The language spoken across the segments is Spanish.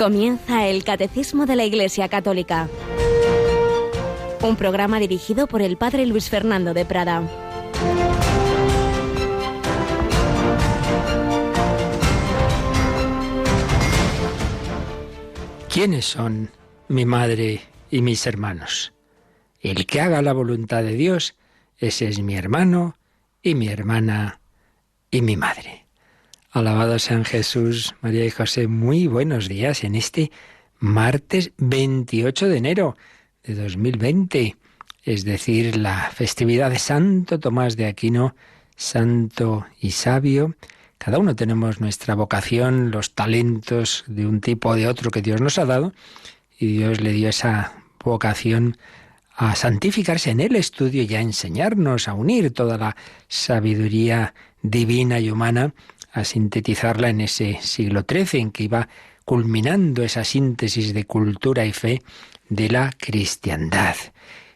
Comienza el Catecismo de la Iglesia Católica, un programa dirigido por el Padre Luis Fernando de Prada. ¿Quiénes son mi madre y mis hermanos? El que haga la voluntad de Dios, ese es mi hermano y mi hermana y mi madre. Alabado sean Jesús, María y José, muy buenos días en este martes 28 de enero de 2020, es decir, la festividad de Santo Tomás de Aquino, santo y sabio. Cada uno tenemos nuestra vocación, los talentos de un tipo o de otro que Dios nos ha dado, y Dios le dio esa vocación a santificarse en el estudio y a enseñarnos, a unir toda la sabiduría divina y humana, a sintetizarla en ese siglo XIII en que iba culminando esa síntesis de cultura y fe de la cristiandad.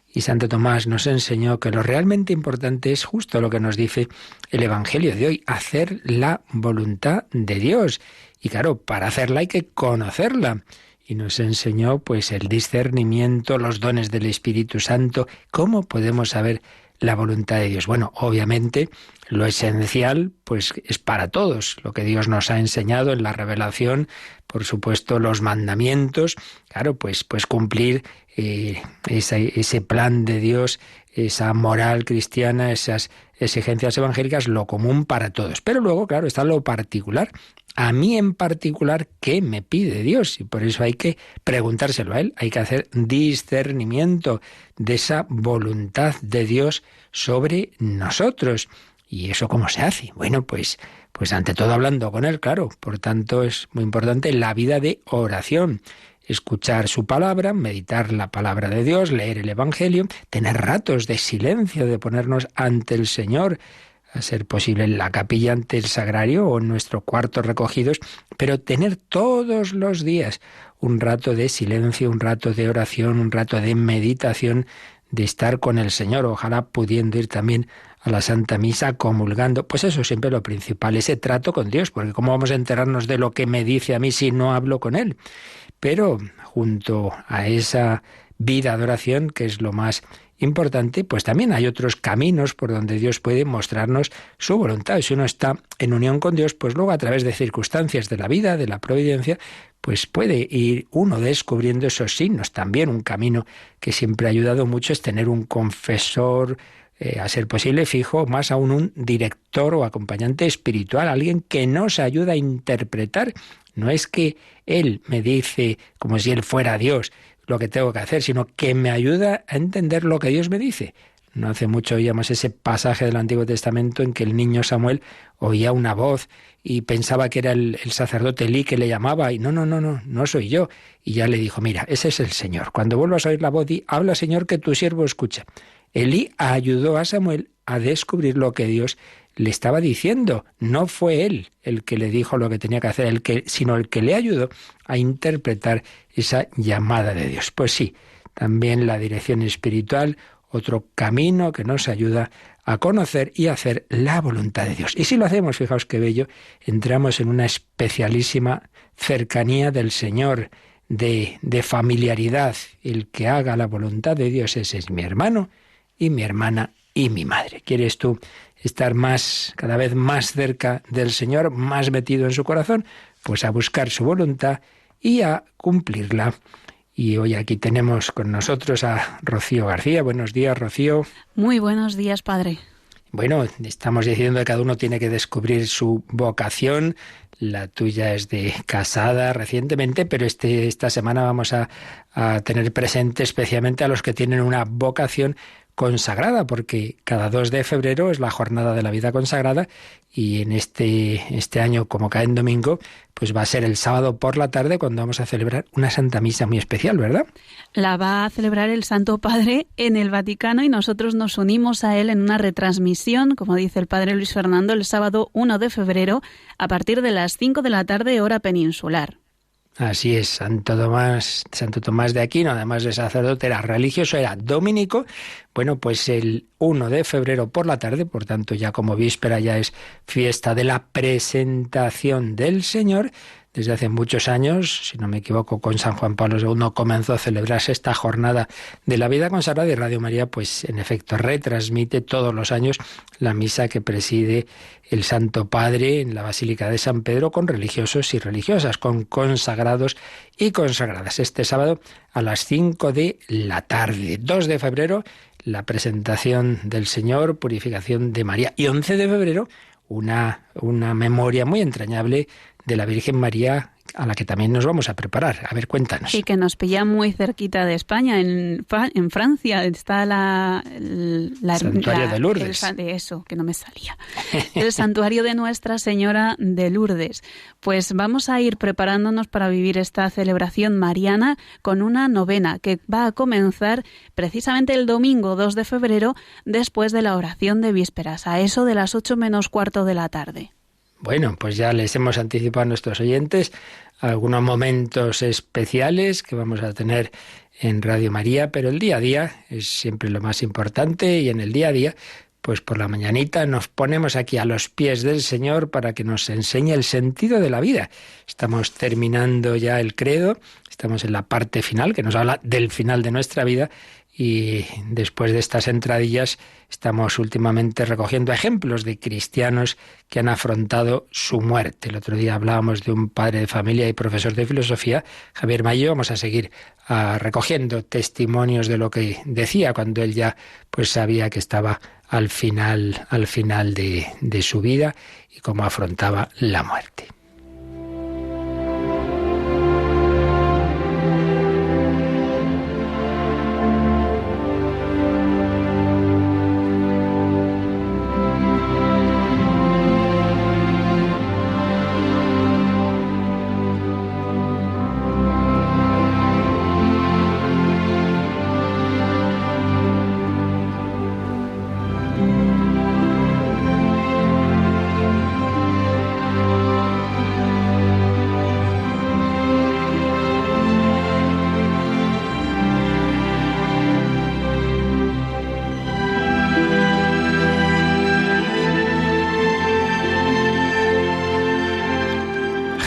Y Santo Tomás nos enseñó que lo realmente importante es justo lo que nos dice el Evangelio de hoy, hacer la voluntad de Dios. Y claro, para hacerla hay que conocerla. Y nos enseñó pues el discernimiento, los dones del Espíritu Santo, cómo podemos saber la voluntad de Dios. Bueno, obviamente lo esencial pues es para todos, lo que Dios nos ha enseñado en la revelación, por supuesto los mandamientos, claro, pues cumplir ese plan de Dios, esa moral cristiana, esas exigencias evangélicas, lo común para todos. Pero luego, claro, está lo particular. A mí en particular, ¿qué me pide Dios? Y por eso hay que preguntárselo a Él, hay que hacer discernimiento de esa voluntad de Dios sobre nosotros. ¿Y eso cómo se hace? Bueno, pues ante todo hablando con Él, claro. Por tanto, es muy importante la vida de oración. Escuchar su palabra, meditar la palabra de Dios, leer el Evangelio, tener ratos de silencio, de ponernos ante el Señor, a ser posible en la capilla ante el sagrario o en nuestro cuarto recogidos, pero tener todos los días un rato de silencio, un rato de oración, un rato de meditación, de estar con el Señor, ojalá pudiendo ir también a la Santa Misa, comulgando. Pues eso siempre lo principal, ese trato con Dios, porque ¿cómo vamos a enterarnos de lo que me dice a mí si no hablo con Él? Pero junto a esa vida de oración, que es lo más importante, pues también hay otros caminos por donde Dios puede mostrarnos su voluntad. Y si uno está en unión con Dios, pues luego a través de circunstancias de la vida, de la providencia, pues puede ir uno descubriendo esos signos. También un camino que siempre ha ayudado mucho es tener un confesor, a ser posible fijo, más aún un director o acompañante espiritual, alguien que nos ayuda a interpretar. No es que Él me dice como si Él fuera Dios lo que tengo que hacer, sino que me ayuda a entender lo que Dios me dice. No hace mucho oíamos ese pasaje del Antiguo Testamento en que el niño Samuel oía una voz y pensaba que era el sacerdote Elí que le llamaba y no soy yo. Y ya le dijo, mira, ese es el Señor. Cuando vuelvas a oír la voz, di, habla Señor que tu siervo escucha. Elí ayudó a Samuel a descubrir lo que Dios le estaba diciendo. No fue él el que le dijo lo que tenía que hacer, sino el que le ayudó a interpretar esa llamada de Dios. Pues sí, también la dirección espiritual, otro camino que nos ayuda a conocer y hacer la voluntad de Dios. Y si lo hacemos, fijaos qué bello, entramos en una especialísima cercanía del Señor, de familiaridad. El que haga la voluntad de Dios, ese es mi hermano y mi hermana y mi madre. ¿Quieres tú estar cada vez más cerca del Señor, más metido en su corazón? Pues a buscar su voluntad y a cumplirla. Y hoy aquí tenemos con nosotros a Rocío García. Buenos días, Rocío. Muy buenos días, padre. Bueno, estamos diciendo que cada uno tiene que descubrir su vocación. La tuya es de casada recientemente, pero esta semana vamos a tener presente especialmente a los que tienen una vocación consagrada, porque cada 2 de febrero es la jornada de la vida consagrada y en este año, como cae en domingo, pues va a ser el sábado por la tarde cuando vamos a celebrar una Santa Misa muy especial, ¿verdad? La va a celebrar el Santo Padre en el Vaticano y nosotros nos unimos a él en una retransmisión, como dice el Padre Luis Fernando, el sábado 1 de febrero a partir de las 5 de la tarde, hora peninsular. Así es, Santo Tomás de Aquino, además de sacerdote, era religioso, era dominico. Bueno, pues el 1 de febrero por la tarde, por tanto ya como víspera ya es fiesta de la presentación del Señor, desde hace muchos años, si no me equivoco, con San Juan Pablo II comenzó a celebrarse esta jornada de la vida consagrada, y Radio María, pues en efecto, retransmite todos los años la misa que preside el Santo Padre en la Basílica de San Pedro, con religiosos y religiosas, con consagrados y consagradas. Este sábado a las 5 de la tarde, 2 de febrero, la presentación del Señor, purificación de María, y 11 de febrero, una memoria muy entrañable de la Virgen María, a la que también nos vamos a preparar. A ver, cuéntanos. Y que nos pilla muy cerquita de España, en Francia está el Santuario de Lourdes. Eso, que no me salía. El santuario de Nuestra Señora de Lourdes. Pues vamos a ir preparándonos para vivir esta celebración mariana con una novena que va a comenzar precisamente el domingo 2 de febrero, después de la oración de vísperas, a eso de las 8 menos cuarto de la tarde. Bueno, pues ya les hemos anticipado a nuestros oyentes algunos momentos especiales que vamos a tener en Radio María, pero el día a día es siempre lo más importante, y en el día a día, pues por la mañanita nos ponemos aquí a los pies del Señor para que nos enseñe el sentido de la vida. Estamos terminando ya el credo, estamos en la parte final que nos habla del final de nuestra vida, y después de estas entradillas estamos últimamente recogiendo ejemplos de cristianos que han afrontado su muerte. El otro día hablábamos de un padre de familia y profesor de filosofía, Javier Mayo. Vamos a seguir recogiendo testimonios de lo que decía cuando él ya pues sabía que estaba al final de su vida, y cómo afrontaba la muerte.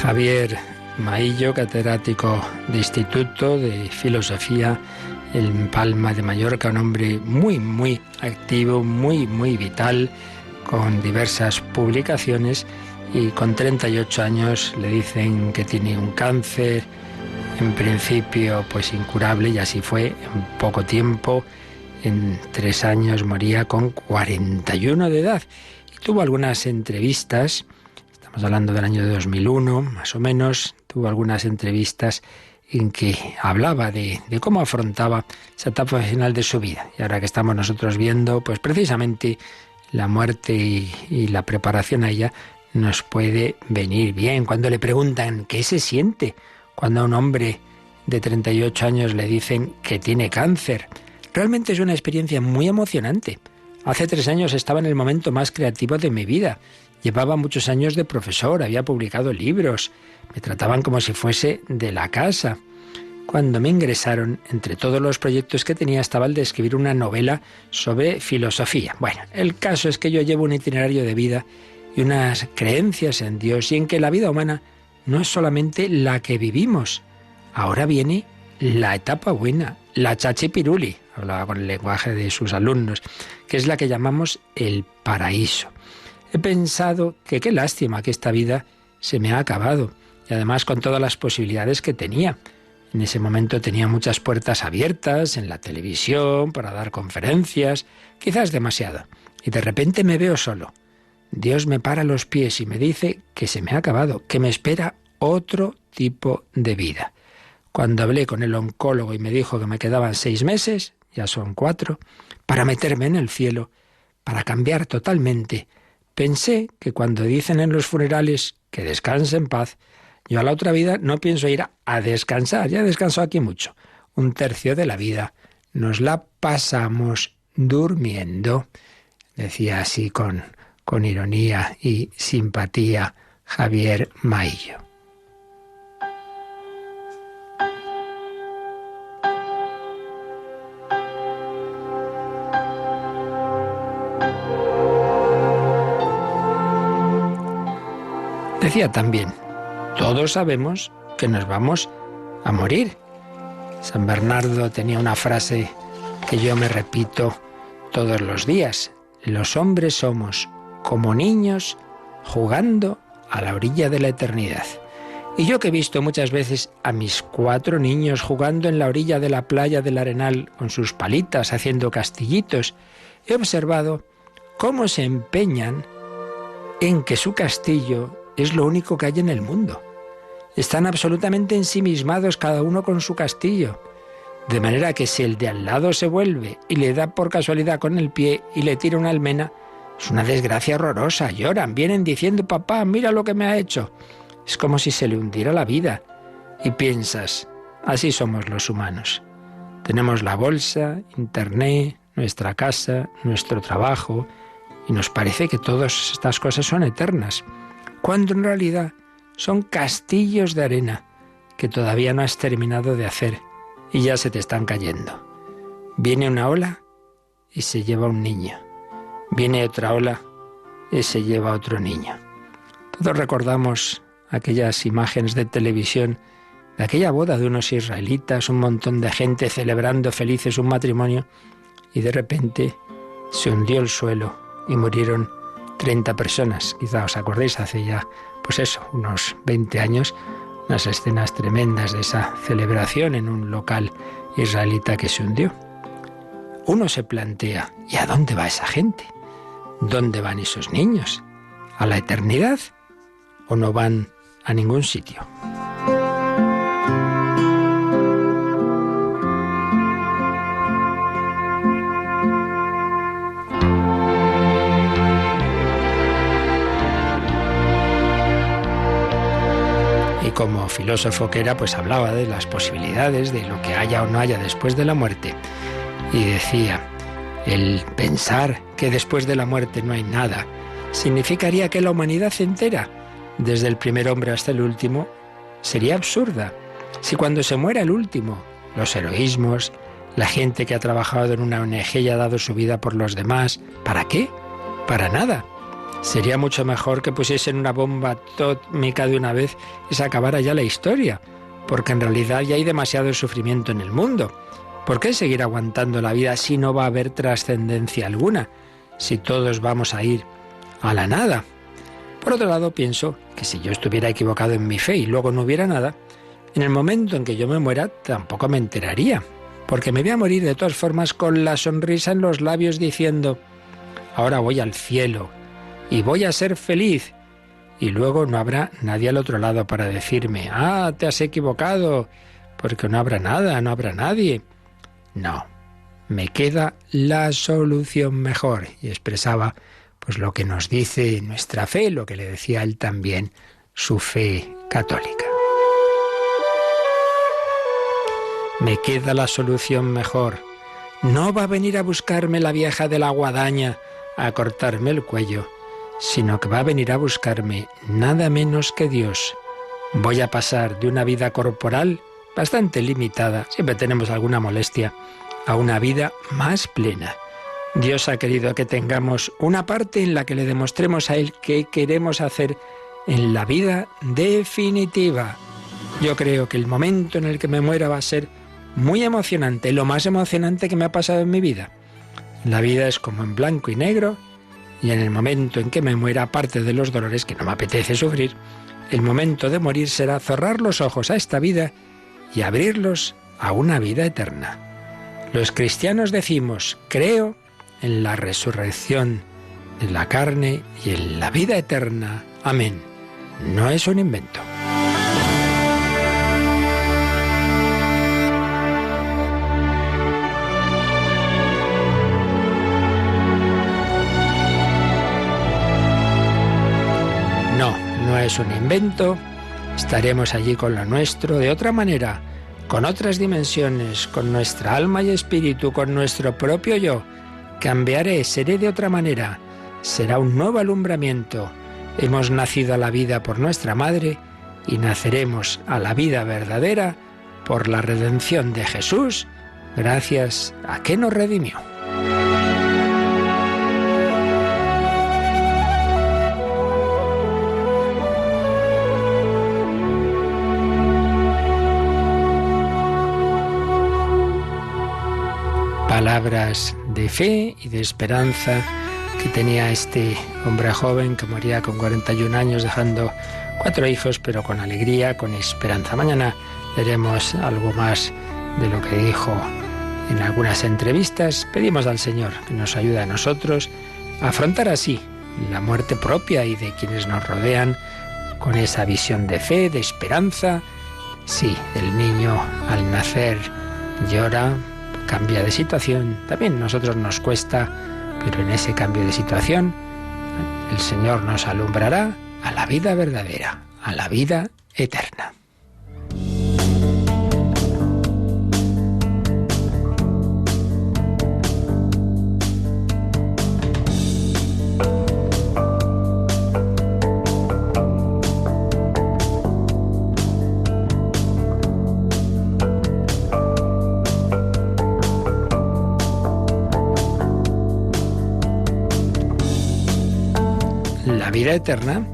Javier Maillo, catedrático de Instituto de Filosofía en Palma de Mallorca, un hombre muy, muy activo, muy, muy vital, con diversas publicaciones, y con 38 años le dicen que tiene un cáncer, en principio pues incurable, y así fue. En poco tiempo, en 3 años, moría con 41 de edad. Y tuvo algunas entrevistas. Estamos hablando del año de 2001, más o menos. Tuvo algunas entrevistas en que hablaba de cómo afrontaba esa etapa final de su vida. Y ahora que estamos nosotros viendo, pues precisamente la muerte y la preparación a ella, nos puede venir bien. Cuando le preguntan qué se siente cuando a un hombre de 38 años le dicen que tiene cáncer, realmente es una experiencia muy emocionante. Hace 3 años estaba en el momento más creativo de mi vida. Llevaba muchos años de profesor, había publicado libros, me trataban como si fuese de la casa. Cuando me ingresaron, entre todos los proyectos que tenía estaba el de escribir una novela sobre filosofía. Bueno, el caso es que yo llevo un itinerario de vida y unas creencias en Dios, y en que la vida humana no es solamente la que vivimos. Ahora viene la etapa buena, la chachipiruli, hablaba con el lenguaje de sus alumnos, que es la que llamamos el paraíso. He pensado que qué lástima que esta vida se me ha acabado, y además con todas las posibilidades que tenía. En ese momento tenía muchas puertas abiertas en la televisión para dar conferencias, quizás demasiado, y de repente me veo solo. Dios me para los pies y me dice que se me ha acabado, que me espera otro tipo de vida. Cuando hablé con el oncólogo y me dijo que me quedaban 6 meses, ya son 4, para meterme en el cielo, para cambiar totalmente, pensé que cuando dicen en los funerales que descanse en paz, yo a la otra vida no pienso ir a descansar, ya descanso aquí mucho. 1/3 de la vida nos la pasamos durmiendo, decía así con ironía y simpatía Javier Maillo. Decía también Todos sabemos que nos vamos a morir. San Bernardo tenía una frase que yo me repito todos los días. Los hombres somos como niños jugando a la orilla de la eternidad. Y yo que he visto muchas veces a mis 4 niños jugando en la orilla de la playa del Arenal con sus palitas, haciendo castillitos, he observado cómo se empeñan en que su castillo es lo único que hay en el mundo. Están absolutamente ensimismados cada uno con su castillo. De manera que si el de al lado se vuelve y le da por casualidad con el pie y le tira una almena, es una desgracia horrorosa. Lloran, vienen diciendo: papá, mira lo que me ha hecho. Es como si se le hundiera la vida. Y piensas, así somos los humanos. Tenemos la bolsa, internet, nuestra casa, nuestro trabajo, y nos parece que todas estas cosas son eternas, cuando en realidad son castillos de arena que todavía no has terminado de hacer y ya se te están cayendo. Viene una ola y se lleva un niño. Viene otra ola y se lleva otro niño. Todos recordamos aquellas imágenes de televisión de aquella boda de unos israelitas, un montón de gente celebrando felices un matrimonio, y de repente se hundió el suelo y murieron 30 personas. Quizá os acordéis, hace ya, pues eso, unos 20 años, unas escenas tremendas de esa celebración en un local israelita que se hundió. Uno se plantea, ¿y a dónde va esa gente? ¿Dónde van esos niños? ¿A la eternidad? ¿O no van a ningún sitio? Y como filósofo que era, pues hablaba de las posibilidades, de lo que haya o no haya después de la muerte. Y decía, el pensar que después de la muerte no hay nada significaría que la humanidad entera, desde el primer hombre hasta el último, sería absurda. Si cuando se muera el último, los heroísmos, la gente que ha trabajado en una ONG y ha dado su vida por los demás, ¿para qué? Para nada. Sería mucho mejor que pusiesen una bomba atómica de una vez y se acabara ya la historia, porque en realidad ya hay demasiado sufrimiento en el mundo. ¿Por qué seguir aguantando la vida si no va a haber trascendencia alguna? Si todos vamos a ir a la nada. Por otro lado, pienso que si yo estuviera equivocado en mi fe y luego no hubiera nada, en el momento en que yo me muera tampoco me enteraría, porque me voy a morir de todas formas con la sonrisa en los labios diciendo: ahora voy al cielo y voy a ser feliz. Y luego no habrá nadie al otro lado para decirme: ah, te has equivocado, porque no habrá nada, no habrá nadie. No, me queda la solución mejor. Y expresaba pues lo que nos dice nuestra fe, lo que le decía él también, su fe católica. Me queda la solución mejor. No va a venir a buscarme la vieja de la guadaña a cortarme el cuello, sino que va a venir a buscarme nada menos que Dios. Voy a pasar de una vida corporal bastante limitada, siempre tenemos alguna molestia, a una vida más plena. Dios ha querido que tengamos una parte en la que le demostremos a Él qué queremos hacer en la vida definitiva. Yo creo que el momento en el que me muera va a ser muy emocionante, lo más emocionante que me ha pasado en mi vida. La vida es como en blanco y negro, y en el momento en que me muera, aparte de los dolores que no me apetece sufrir, el momento de morir será cerrar los ojos a esta vida y abrirlos a una vida eterna. Los cristianos decimos: creo en la resurrección de la carne y en la vida eterna. Amén. No es un invento. No es un invento. Estaremos allí con lo nuestro, de otra manera, con otras dimensiones, con nuestra alma y espíritu, con nuestro propio yo. Cambiaré, seré de otra manera. Será un nuevo alumbramiento. Hemos nacido a la vida por nuestra madre y naceremos a la vida verdadera por la redención de Jesús, gracias a que nos redimió. palabras de fe y de esperanza que tenía este hombre joven que moría con 41 años dejando 4 hijos, pero con alegría, con esperanza. Mañana veremos algo más de lo que dijo en algunas entrevistas. Pedimos al Señor que nos ayude a nosotros a afrontar así la muerte propia y de quienes nos rodean con esa visión de fe, de esperanza. Sí, el niño al nacer llora, cambia de situación. También a nosotros nos cuesta, pero en ese cambio de situación el Señor nos alumbrará a la vida verdadera, a la vida eterna. La vida eterna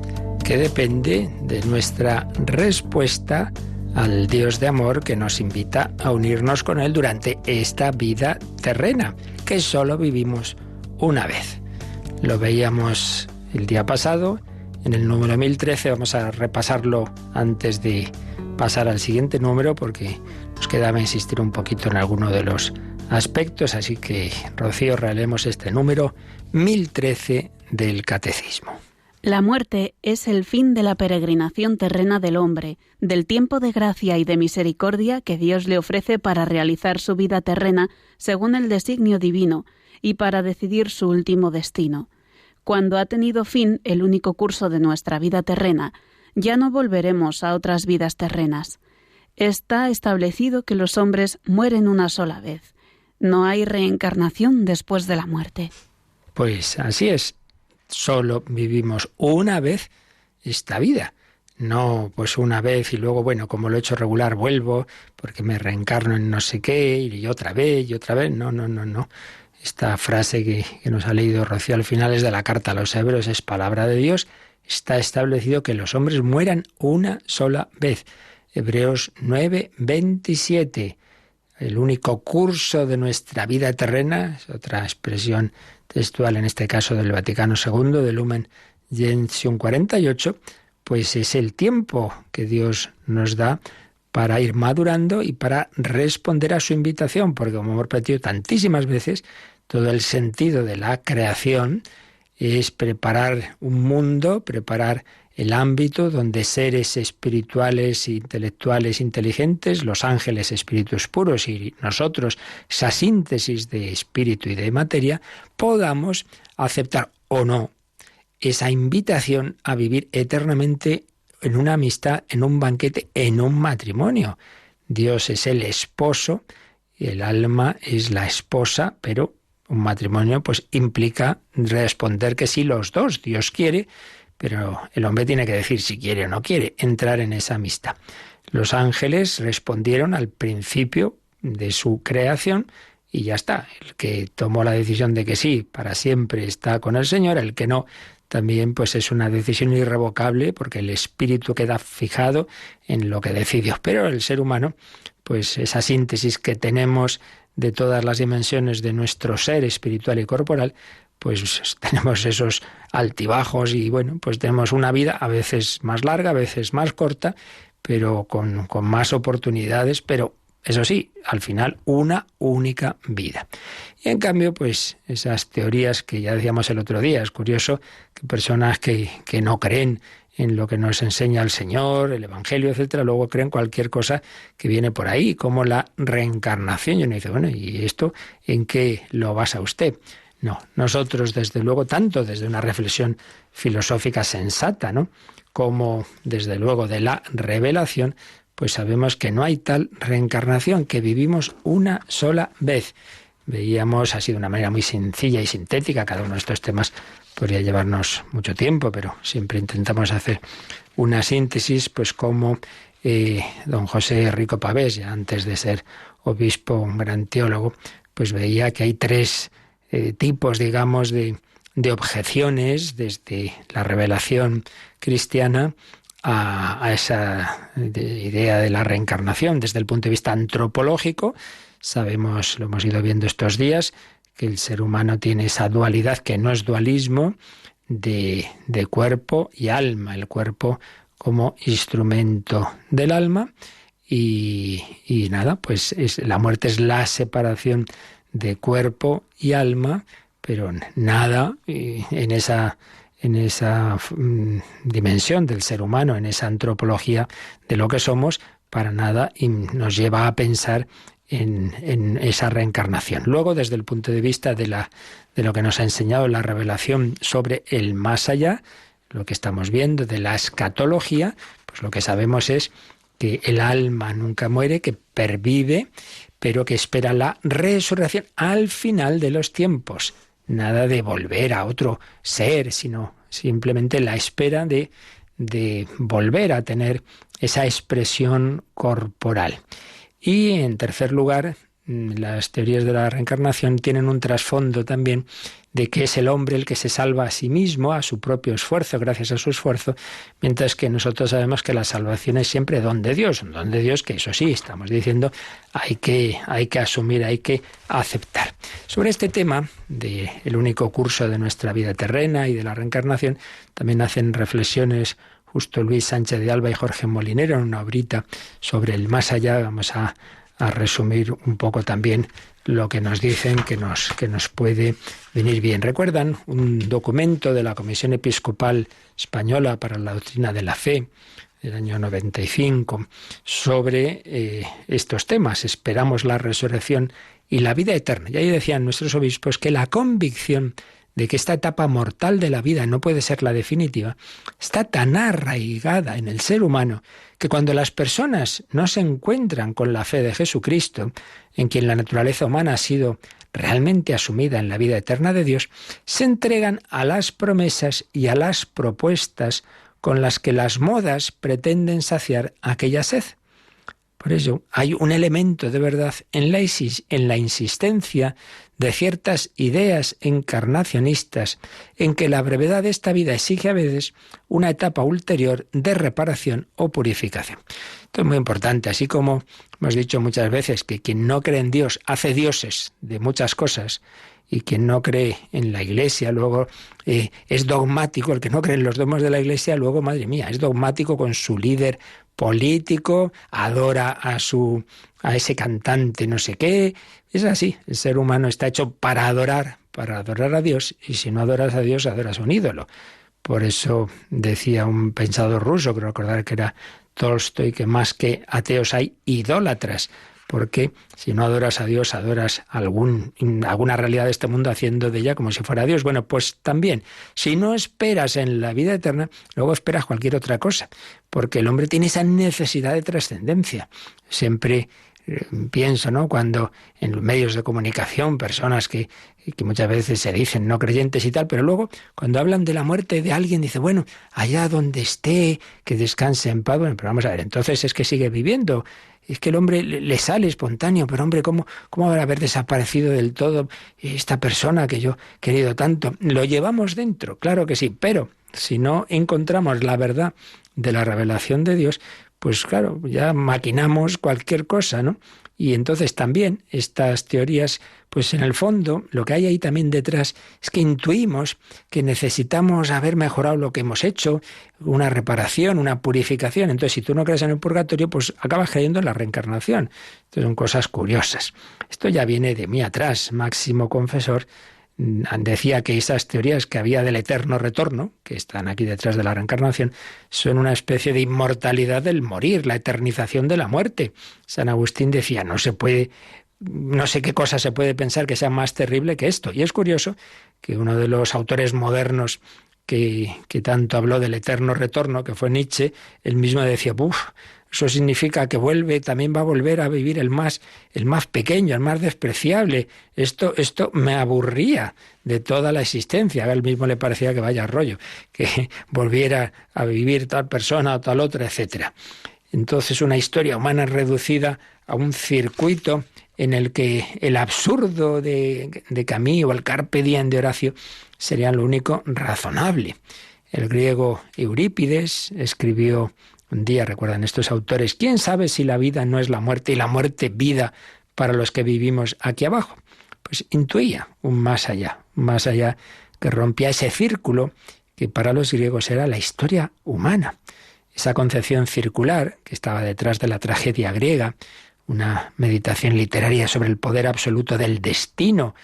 que depende de nuestra respuesta al Dios de amor que nos invita a unirnos con Él durante esta vida terrena, que solo vivimos una vez. Lo veíamos el día pasado en el número 1013, vamos a repasarlo antes de pasar al siguiente número porque nos quedaba insistir un poquito en alguno de los aspectos, así que, Rocío, releemos este número 1013 del Catecismo. La muerte es el fin de la peregrinación terrena del hombre, del tiempo de gracia y de misericordia que Dios le ofrece para realizar su vida terrena según el designio divino y para decidir su último destino. Cuando ha tenido fin el único curso de nuestra vida terrena, ya no volveremos a otras vidas terrenas. Está establecido que los hombres mueren una sola vez. No hay reencarnación después de la muerte. Pues así es. Solo vivimos una vez esta vida. No, pues una vez y luego, bueno, como lo he hecho regular, vuelvo porque me reencarno en no sé qué y otra vez y otra vez. No. Esta frase que nos ha leído Rocío al final es de la carta a los Hebreos, es palabra de Dios. Está establecido que los hombres mueran una sola vez. Hebreos 9:27. El único curso de nuestra vida terrena, es otra expresión textual, en este caso del Vaticano II, del Lumen Gentium 48, pues es el tiempo que Dios nos da para ir madurando y para responder a su invitación, porque como hemos repetido tantísimas veces, todo el sentido de la creación es preparar un mundo, preparar el ámbito donde seres espirituales, intelectuales, inteligentes, los ángeles, espíritus puros y nosotros, esa síntesis de espíritu y de materia, podamos aceptar o no esa invitación a vivir eternamente en una amistad, en un banquete, en un matrimonio. Dios es el esposo y el alma es la esposa, pero un matrimonio pues implica responder que sí los dos. Dios quiere, pero el hombre tiene que decir si quiere o no quiere entrar en esa amistad. Los ángeles respondieron al principio de su creación y ya está. El que tomó la decisión de que sí, para siempre está con el Señor, el que no, también pues es una decisión irrevocable porque el espíritu queda fijado en lo que decidió. Pero el ser humano, pues esa síntesis que tenemos de todas las dimensiones de nuestro ser espiritual y corporal, pues tenemos esos altibajos y bueno, pues tenemos una vida a veces más larga, a veces más corta, pero con más oportunidades, pero eso sí, al final una única vida. Y en cambio, pues esas teorías que ya decíamos el otro día, es curioso que personas que no creen en lo que nos enseña el Señor, el Evangelio, etcétera, luego creen cualquier cosa que viene por ahí, como la reencarnación. Y uno dice, bueno, ¿y esto en qué lo basa usted? No, nosotros desde luego, tanto desde una reflexión filosófica sensata, ¿no?, como desde luego de la revelación, pues sabemos que no hay tal reencarnación, que vivimos una sola vez. Veíamos así de una manera muy sencilla y sintética, cada uno de estos temas podría llevarnos mucho tiempo, pero siempre intentamos hacer una síntesis, pues como don José Rico Pavés, ya antes de ser obispo, un gran teólogo, pues veía que hay tres tipos, digamos, de objeciones desde la revelación cristiana a esa idea de la reencarnación. Desde el punto de vista antropológico, sabemos, lo hemos ido viendo estos días, que el ser humano tiene esa dualidad que no es dualismo de cuerpo y alma, el cuerpo como instrumento del alma y nada, pues la muerte es la separación de cuerpo y alma, pero nada en esa dimensión del ser humano, en esa antropología de lo que somos, para nada, y nos lleva a pensar en esa reencarnación. Luego, desde el punto de vista de lo que nos ha enseñado la revelación sobre el más allá, lo que estamos viendo de la escatología, pues lo que sabemos es que el alma nunca muere, que pervive, pero que espera la resurrección al final de los tiempos. Nada de volver a otro ser, sino simplemente la espera de volver a tener esa expresión corporal. Y en tercer lugar, las teorías de la reencarnación tienen un trasfondo también de que es el hombre el que se salva a sí mismo, a su propio esfuerzo, gracias a su esfuerzo, mientras que nosotros sabemos que la salvación es siempre don de Dios, un don de Dios que eso sí, estamos diciendo, hay que asumir, hay que aceptar. Sobre este tema del único curso de nuestra vida terrena y de la reencarnación, también hacen reflexiones justo Luis Sánchez de Alba y Jorge Molinero en una obrita sobre el más allá. Vamos a resumir un poco también lo que nos dicen que nos puede venir bien. ¿Recuerdan un documento de la Comisión Episcopal Española para la Doctrina de la Fe del año 95 sobre estos temas? Esperamos la resurrección y la vida eterna. Y ahí decían nuestros obispos que la convicción de que esta etapa mortal de la vida no puede ser la definitiva, está tan arraigada en el ser humano que cuando las personas no se encuentran con la fe de Jesucristo, en quien la naturaleza humana ha sido realmente asumida en la vida eterna de Dios, se entregan a las promesas y a las propuestas con las que las modas pretenden saciar aquella sed. Por eso hay un elemento de verdad en la insistencia de ciertas ideas encarnacionistas en que la brevedad de esta vida exige a veces una etapa ulterior de reparación o purificación. Esto es muy importante, así como hemos dicho muchas veces que quien no cree en Dios hace dioses de muchas cosas, y quien no cree en la Iglesia luego es dogmático, el que no cree en los dogmas de la Iglesia luego, madre mía, es dogmático con su líder político, adora a ese cantante no sé qué. Es así, el ser humano está hecho para adorar a Dios, y si no adoras a Dios, adoras a un ídolo. Por eso decía un pensador ruso, creo recordar que era Tolstoy, que más que ateos hay idólatras, porque si no adoras a Dios, adoras alguna realidad de este mundo haciendo de ella como si fuera Dios. Bueno, pues también, si no esperas en la vida eterna, luego esperas cualquier otra cosa, porque el hombre tiene esa necesidad de trascendencia. Siempre pienso, ¿no?, cuando en los medios de comunicación, personas que muchas veces se dicen no creyentes y tal, pero luego cuando hablan de la muerte de alguien, dice, bueno, allá donde esté, que descanse en paz. Bueno, pero vamos a ver, entonces es que sigue viviendo. Es que el hombre le sale espontáneo, pero hombre, ¿cómo va a haber desaparecido del todo esta persona que yo he querido tanto? Lo llevamos dentro, claro que sí, pero si no encontramos la verdad de la revelación de Dios, pues claro, ya maquinamos cualquier cosa, ¿no? Y entonces también estas teorías, pues en el fondo, lo que hay ahí también detrás es que intuimos que necesitamos haber mejorado lo que hemos hecho, una reparación, una purificación. Entonces, si tú no crees en el purgatorio, pues acabas creyendo en la reencarnación. Entonces son cosas curiosas. Esto ya viene de muy atrás. Máximo Confesor decía que esas teorías que había del eterno retorno, que están aquí detrás de la reencarnación, son una especie de inmortalidad del morir, la eternización de la muerte. San Agustín decía, no sé qué cosa se puede pensar que sea más terrible que esto. Y es curioso que uno de los autores modernos que tanto habló del eterno retorno, que fue Nietzsche, él mismo decía, eso significa que también va a volver a vivir el más pequeño, el más despreciable. Esto me aburría de toda la existencia. A él mismo le parecía que vaya rollo, que volviera a vivir tal persona o tal otra, etc. Entonces una historia humana reducida a un circuito en el que el absurdo de Camus o el carpe diem de Horacio serían lo único razonable. El griego Eurípides escribió un día, recuerdan estos autores, ¿quién sabe si la vida no es la muerte y la muerte vida para los que vivimos aquí abajo. Pues intuía un más allá que rompía ese círculo que para los griegos era la historia humana. Esa concepción circular que estaba detrás de la tragedia griega, una meditación literaria sobre el poder absoluto del destino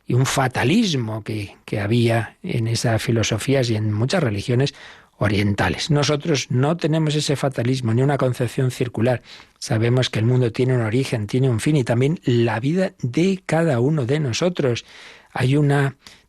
y un fatalismo que había en esas filosofías y en muchas religiones orientales. Nosotros no tenemos ese fatalismo ni una concepción circular. Sabemos que el mundo tiene un origen, tiene un fin y también la vida de cada uno de nosotros.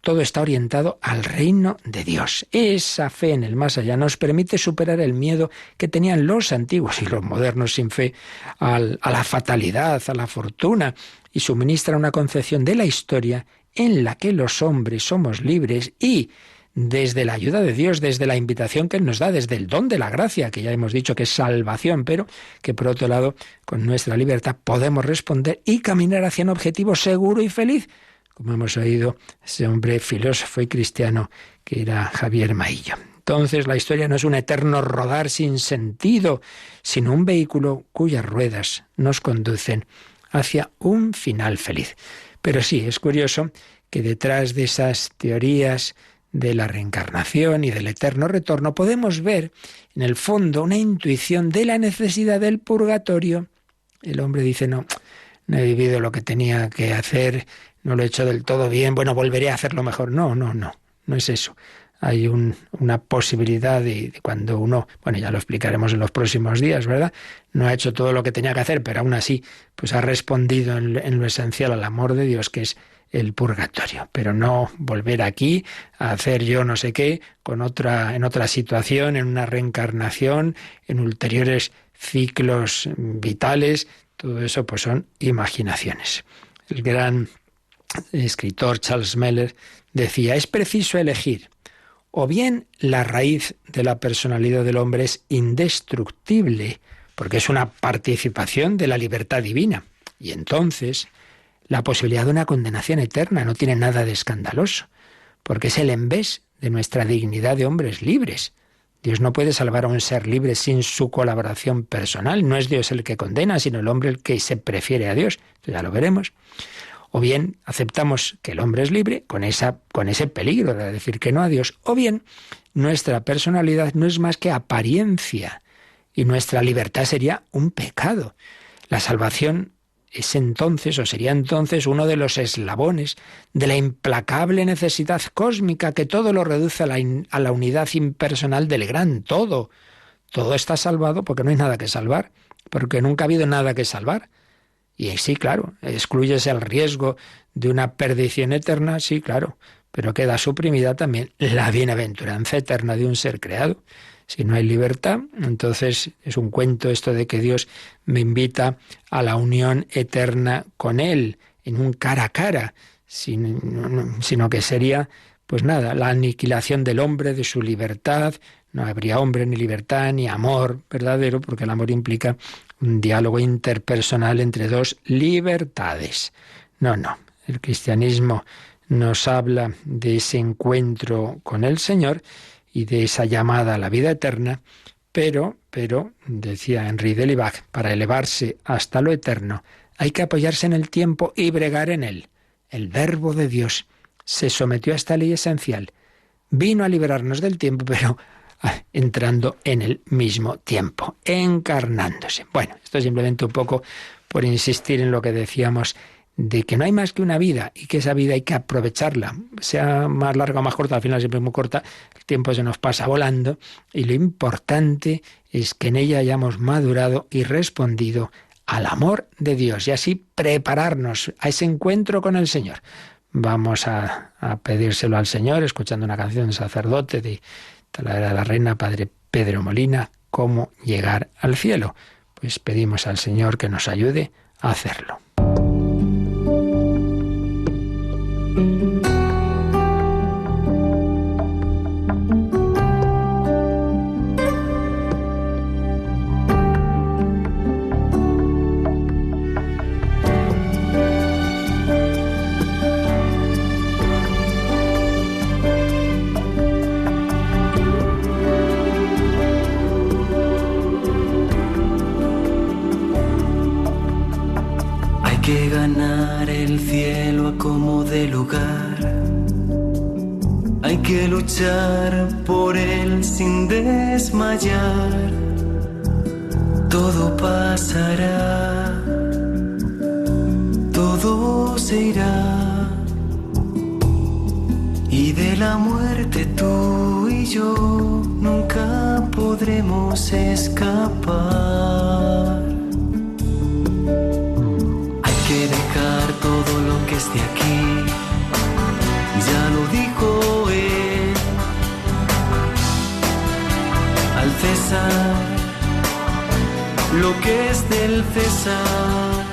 Todo está orientado al reino de Dios. Esa fe en el más allá nos permite superar el miedo que tenían los antiguos y los modernos sin fe a la fatalidad, a la fortuna, y suministra una concepción de la historia en la que los hombres somos libres y desde la ayuda de Dios, desde la invitación que Él nos da, desde el don de la gracia, que ya hemos dicho que es salvación, pero que por otro lado, con nuestra libertad podemos responder y caminar hacia un objetivo seguro y feliz, como hemos oído ese hombre filósofo y cristiano que era Javier Maillo. Entonces la historia no es un eterno rodar sin sentido, sino un vehículo cuyas ruedas nos conducen hacia un final feliz. Pero sí, es curioso que detrás de esas teorías de la reencarnación y del eterno retorno podemos ver en el fondo una intuición de la necesidad del purgatorio. El hombre dice, no he vivido lo que tenía que hacer, no lo he hecho del todo bien, bueno, volveré a hacerlo mejor. No es eso. Hay una posibilidad de cuando uno, bueno, ya lo explicaremos en los próximos días, ¿verdad? No ha hecho todo lo que tenía que hacer, pero aún así, pues ha respondido en lo esencial al amor de Dios, que es el purgatorio, pero no volver aquí a hacer yo no sé qué en otra situación, en una reencarnación, en ulteriores ciclos vitales. Todo eso pues son imaginaciones. El gran escritor Charles Meller decía, es preciso elegir o bien la raíz de la personalidad del hombre es indestructible, porque es una participación de la libertad divina, y entonces la posibilidad de una condenación eterna no tiene nada de escandaloso, porque es el envés de nuestra dignidad de hombres libres. Dios no puede salvar a un ser libre sin su colaboración personal. No es Dios el que condena, sino el hombre el que se prefiere a Dios. Esto ya lo veremos. O bien aceptamos que el hombre es libre con ese peligro de decir que no a Dios, o bien nuestra personalidad no es más que apariencia y nuestra libertad sería un pecado. La salvación es entonces, o sería entonces, uno de los eslabones de la implacable necesidad cósmica que todo lo reduce a la unidad impersonal del gran todo. Todo está salvado porque no hay nada que salvar, porque nunca ha habido nada que salvar. Y sí, claro, excluyes el riesgo de una perdición eterna, sí, claro, pero queda suprimida también la bienaventuranza eterna de un ser creado. Si no hay libertad, entonces es un cuento esto de que Dios me invita a la unión eterna con Él, en un cara a cara, sino que sería, pues nada, la aniquilación del hombre, de su libertad. No habría hombre, ni libertad, ni amor verdadero, porque el amor implica un diálogo interpersonal entre dos libertades. No, el cristianismo nos habla de ese encuentro con el Señor y de esa llamada a la vida eterna, pero, decía Henri de Libac, para elevarse hasta lo eterno hay que apoyarse en el tiempo y bregar en él. El Verbo de Dios se sometió a esta ley esencial. Vino a liberarnos del tiempo, pero entrando en el mismo tiempo, encarnándose. Bueno, esto es simplemente un poco por insistir en lo que decíamos de que no hay más que una vida y que esa vida hay que aprovecharla, sea más larga o más corta, al final siempre es muy corta, el tiempo se nos pasa volando y lo importante es que en ella hayamos madurado y respondido al amor de Dios y así prepararnos a ese encuentro con el Señor. Vamos a pedírselo al Señor escuchando una canción de sacerdote de Talavera de la Reina, Padre Pedro Molina, ¿cómo llegar al cielo? Pues pedimos al Señor que nos ayude a hacerlo. que ganar el cielo a como de lugar. Hay que luchar por él sin desmayar. Todo pasará, todo se irá. Y de la muerte tú y yo nunca podremos escapar. Hay que dejar todo lo que esté aquí, ya lo dijo él. Al César lo que es del César,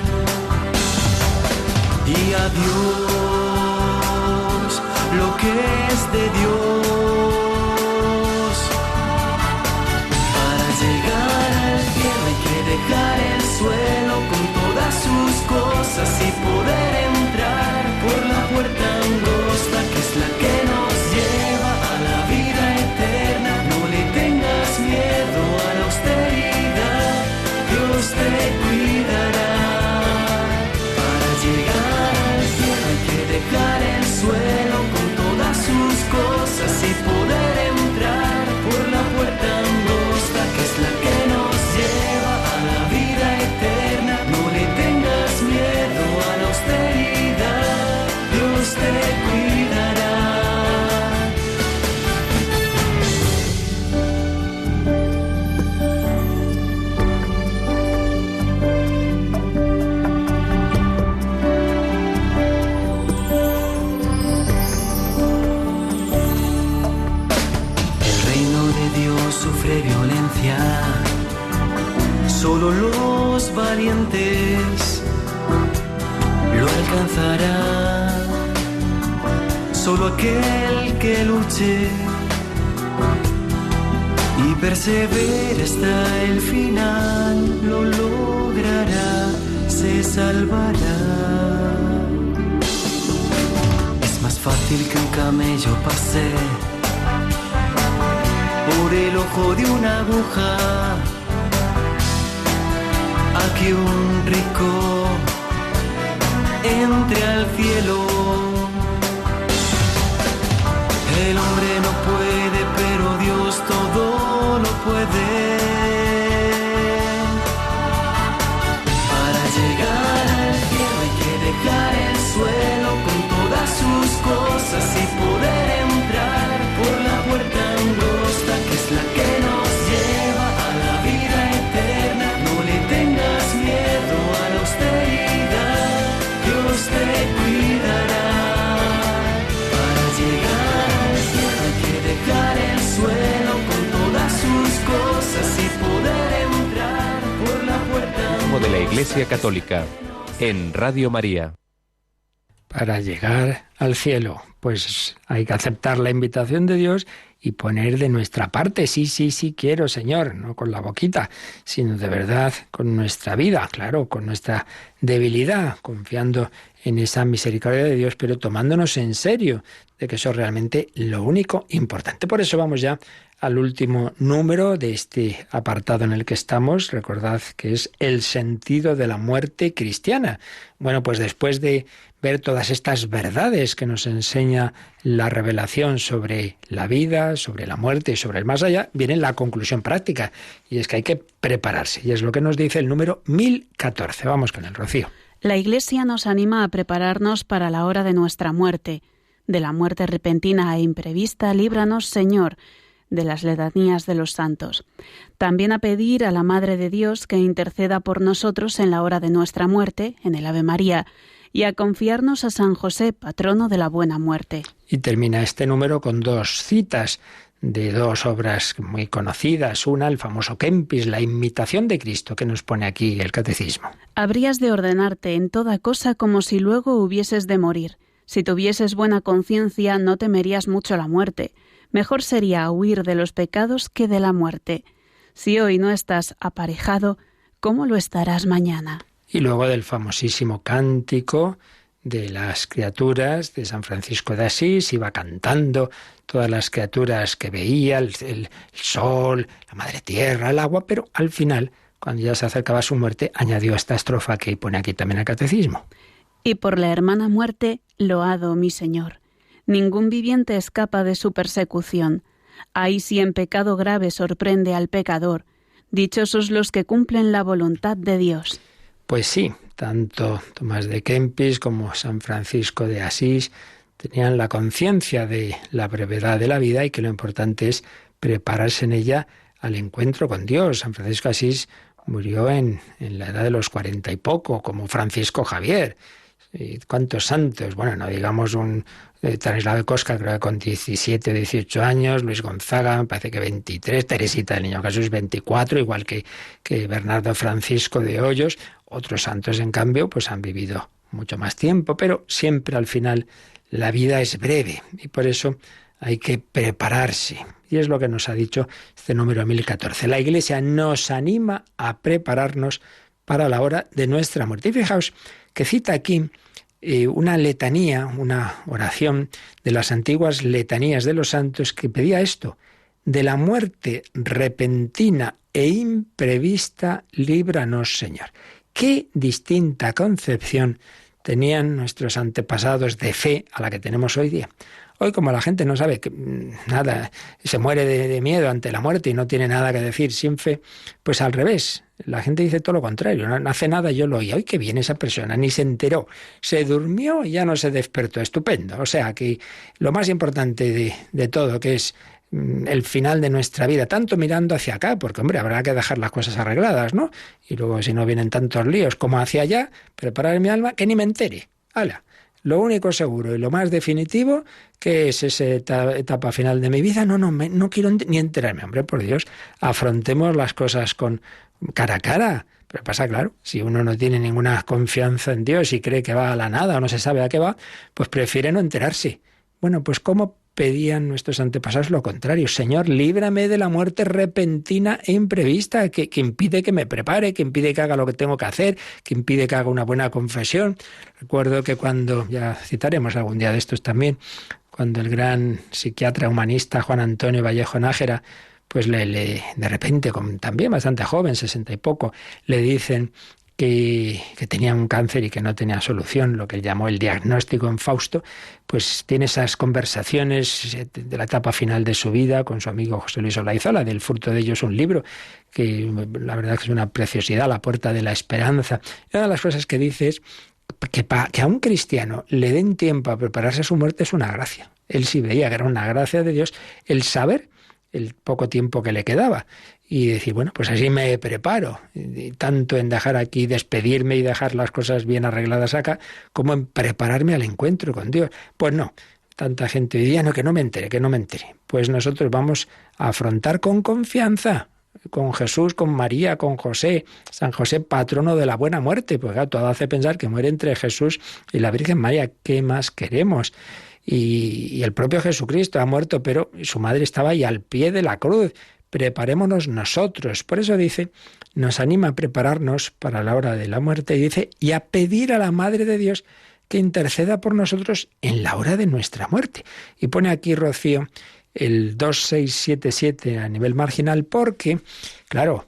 y a Dios lo que es de Dios. Para llegar al cielo hay que dejar el suelo con todas sus cosas y poder entrar por la puerta angosta, que es la que nos lleva a la vida eterna. No le tengas miedo a la austeridad, Dios te cuidará. Para llegar al cielo hay que dejar el suelo con todas sus cosas y poder entrar por la puerta angosta, que es la que nos lleva a la vida eterna. No le tengas miedo a la austeridad, Dios te cuidará. Sufre violencia, solo los valientes lo alcanzarán, solo aquel que luche y persevere hasta el final lo logrará, se salvará. Es más fácil que un camello pase por el ojo de una aguja a que un rico entre al cielo. El hombre no puede, pero Dios todo lo puede. Para llegar al cielo hay que dejar el suelo con todas sus cosas y poder entrar por la puerta angosta, que es la que nos lleva a la vida eterna. No le tengas miedo a la austeridad, Dios te cuidará. Para llegar al cielo hay que dejar el suelo con todas sus cosas y poder entrar por la puerta angosta de la Iglesia Católica en Radio María. Para llegar al cielo, pues hay que aceptar la invitación de Dios y poner de nuestra parte, sí, sí, sí quiero, Señor, no con la boquita, sino de verdad con nuestra vida, claro, con nuestra debilidad, confiando en esa misericordia de Dios, pero tomándonos en serio de que eso es realmente lo único importante. Por eso vamos ya al último número de este apartado en el que estamos. Recordad que es el sentido de la muerte cristiana. Bueno, pues después de ver todas estas verdades que nos enseña la revelación sobre la vida, sobre la muerte y sobre el más allá, viene la conclusión práctica, y es que hay que prepararse, y es lo que nos dice el número 1014. Vamos con el Rocío. La Iglesia nos anima a prepararnos para la hora de nuestra muerte. De la muerte repentina e imprevista, líbranos, Señor, de las letanías de los santos. También a pedir a la Madre de Dios que interceda por nosotros en la hora de nuestra muerte, en el Ave María, y a confiarnos a San José, patrono de la buena muerte. Y termina este número con dos citas de dos obras muy conocidas. Una, el famoso Kempis, la imitación de Cristo, que nos pone aquí el Catecismo. Habrías de ordenarte en toda cosa como si luego hubieses de morir. Si tuvieses buena conciencia, no temerías mucho la muerte. Mejor sería huir de los pecados que de la muerte. Si hoy no estás aparejado, ¿cómo lo estarás mañana? Y luego del famosísimo cántico de las criaturas de San Francisco de Asís, iba cantando todas las criaturas que veía, el sol, la madre tierra, el agua, pero al final, cuando ya se acercaba a su muerte, añadió esta estrofa que pone aquí también el Catecismo. Y por la hermana muerte, loado mi Señor. Ningún viviente escapa de su persecución. Ahí si en pecado grave sorprende al pecador. Dichosos los que cumplen la voluntad de Dios. Pues sí, tanto Tomás de Kempis como San Francisco de Asís tenían la conciencia de la brevedad de la vida y que lo importante es prepararse en ella al encuentro con Dios. San Francisco de Asís murió en la edad de los 40 y poco, como Francisco Javier. ¿Cuántos santos? Bueno, no digamos un Stanislao de Kostka, creo que con 17 o 18 años, Luis Gonzaga, me parece que 23, Teresita del Niño Jesús 24, igual que Bernardo Francisco de Hoyos. Otros santos, en cambio, pues han vivido mucho más tiempo, pero siempre al final la vida es breve y por eso hay que prepararse. Y es lo que nos ha dicho este número 1014. La Iglesia nos anima a prepararnos para la hora de nuestra muerte. Y fijaos que cita aquí una letanía, una oración de las antiguas letanías de los santos que pedía esto: de la muerte repentina e imprevista, líbranos, Señor. Qué distinta concepción tenían nuestros antepasados de fe a la que tenemos hoy día. Hoy, como la gente no sabe nada, se muere de miedo ante la muerte y no tiene nada que decir sin fe, pues al revés, la gente dice todo lo contrario. No hace nada, yo lo oí. ¡Ay, qué bien esa persona! Ni se enteró. Se durmió y ya no se despertó. Estupendo. O sea que lo más importante de todo, que es el final de nuestra vida, tanto mirando hacia acá, porque hombre, habrá que dejar las cosas arregladas, ¿no? Y luego, si no vienen tantos líos como hacia allá, preparar mi alma, que ni me entere. ¡Hala! Lo único seguro y lo más definitivo, que es esa etapa final de mi vida, no quiero ni enterarme. Hombre, por Dios, afrontemos las cosas con cara a cara. Pero pasa, claro, si uno no tiene ninguna confianza en Dios y cree que va a la nada o no se sabe a qué va, pues prefiere no enterarse. Bueno, pues ¿cómo pedían nuestros antepasados lo contrario? Señor, líbrame de la muerte repentina e imprevista, que impide que me prepare, que impide que haga lo que tengo que hacer, que impide que haga una buena confesión. Recuerdo que cuando, ya citaremos algún día de estos también, cuando el gran psiquiatra humanista Juan Antonio Vallejo Nájera, pues de repente, también bastante joven, 60 y poco, le dicen que tenía un cáncer y que no tenía solución, lo que él llamó el diagnóstico en Fausto, pues tiene esas conversaciones de la etapa final de su vida con su amigo José Luis Olaizola. Del fruto de ellos un libro que la verdad que es una preciosidad, La puerta de la esperanza. Y una de las cosas que dice es que a un cristiano le den tiempo a prepararse a su muerte es una gracia. Él sí veía que era una gracia de Dios el saber el poco tiempo que le quedaba y decir, bueno, pues así me preparo, tanto en dejar aquí, despedirme y dejar las cosas bien arregladas acá, como en prepararme al encuentro con Dios. Pues no, tanta gente hoy día, que no me entere. Pues nosotros vamos a afrontar con confianza, con Jesús, con María, con José, San José, patrono de la buena muerte, pues claro, todo hace pensar que muere entre Jesús y la Virgen María. ¿Qué más queremos? Y el propio Jesucristo ha muerto, pero su madre estaba ahí al pie de la cruz. Preparémonos nosotros. Por eso dice, nos anima a prepararnos para la hora de la muerte y dice, y a pedir a la Madre de Dios que interceda por nosotros en la hora de nuestra muerte. Y pone aquí, Rocío, el 2677 a nivel marginal porque, claro,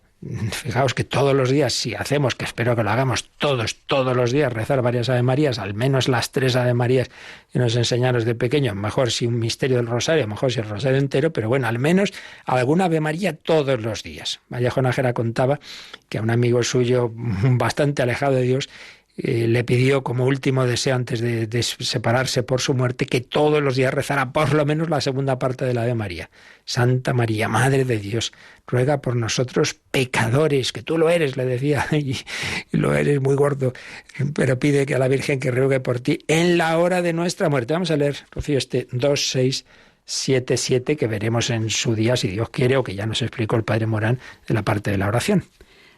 fijaos que todos los días, si hacemos, que espero que lo hagamos todos los días, rezar varias Ave Marías, al menos las 3 Ave Marías que nos enseñaron desde pequeños, mejor si un misterio del rosario, mejor si el rosario entero, pero bueno, al menos alguna Ave María todos los días. Vallejo Nájera contaba que a un amigo suyo bastante alejado de Dios le pidió como último deseo antes de separarse por su muerte que todos los días rezara por lo menos la segunda parte de la Ave María. Santa María, Madre de Dios, ruega por nosotros pecadores, que tú lo eres, le decía, y lo eres muy gordo, pero pide que a la Virgen que ruegue por ti en la hora de nuestra muerte. Vamos a leer, Rocío, este 2677 que veremos en su día, si Dios quiere, o que ya nos explicó el Padre Morán de la parte de la oración.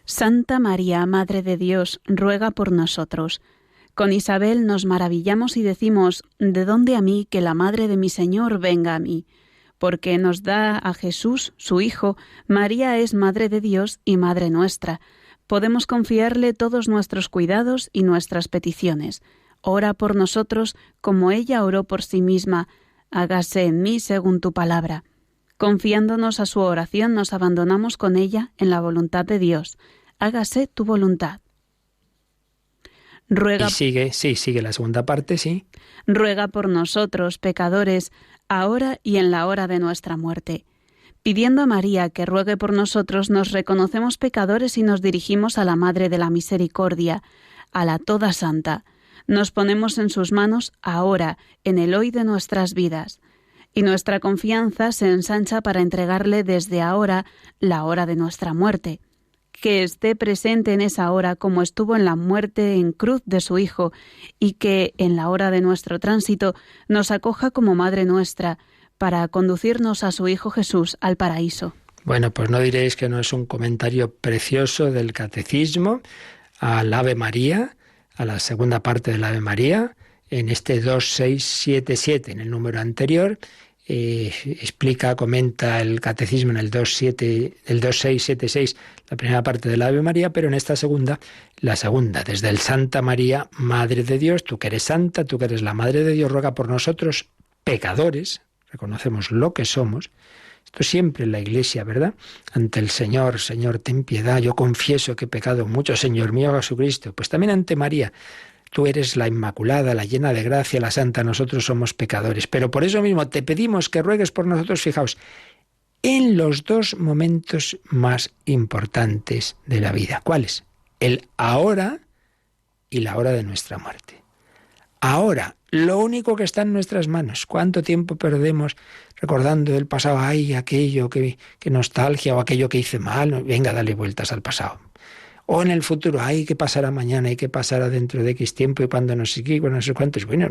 Santa María, Madre de Dios, ruega por nosotros. Con Isabel nos maravillamos y decimos, ¿de dónde a mí que la Madre de mi Señor venga a mí? Porque nos da a Jesús, su Hijo, María es Madre de Dios y Madre nuestra. Podemos confiarle todos nuestros cuidados y nuestras peticiones. Ora por nosotros como ella oró por sí misma. Hágase en mí según tu palabra. Confiándonos a su oración, nos abandonamos con ella en la voluntad de Dios. hágase tu voluntad. Ruega, y sigue la segunda parte, sí. Ruega por nosotros, pecadores, ahora y en la hora de nuestra muerte. Pidiendo a María que ruegue por nosotros, nos reconocemos pecadores y nos dirigimos a la Madre de la Misericordia, a la Toda Santa. Nos ponemos en sus manos ahora, en el hoy de nuestras vidas. Y nuestra confianza se ensancha para entregarle desde ahora la hora de nuestra muerte. Que esté presente en esa hora como estuvo en la muerte en cruz de su Hijo, y que en la hora de nuestro tránsito nos acoja como Madre nuestra, para conducirnos a su Hijo Jesús al paraíso. Bueno, pues no diréis que no es un comentario precioso del Catecismo al Ave María, a la segunda parte del Ave María, en este 2677, en el número anterior. Comenta el Catecismo en el 2676, la primera parte del Ave María, pero en esta segunda, la segunda, desde el Santa María, Madre de Dios, tú que eres santa, tú que eres la Madre de Dios, ruega por nosotros, pecadores, reconocemos lo que somos. Esto siempre en la Iglesia, ¿verdad? Ante el Señor, Señor, ten piedad, yo confieso que he pecado mucho, Señor mío Jesucristo. Pues también ante María, tú eres la Inmaculada, la llena de gracia, la Santa, nosotros somos pecadores. Pero por eso mismo te pedimos que ruegues por nosotros, fijaos, en los dos momentos más importantes de la vida. ¿Cuáles? El ahora y la hora de nuestra muerte. Ahora, lo único que está en nuestras manos. ¿Cuánto tiempo perdemos recordando el pasado? Ay, aquello, que nostalgia, o aquello que hice mal. Venga, dale vueltas al pasado. O en el futuro, ay, ¿qué pasará mañana? ¿Y qué pasará dentro de X tiempo? Y cuando no sé qué, no sé cuántos. Bueno,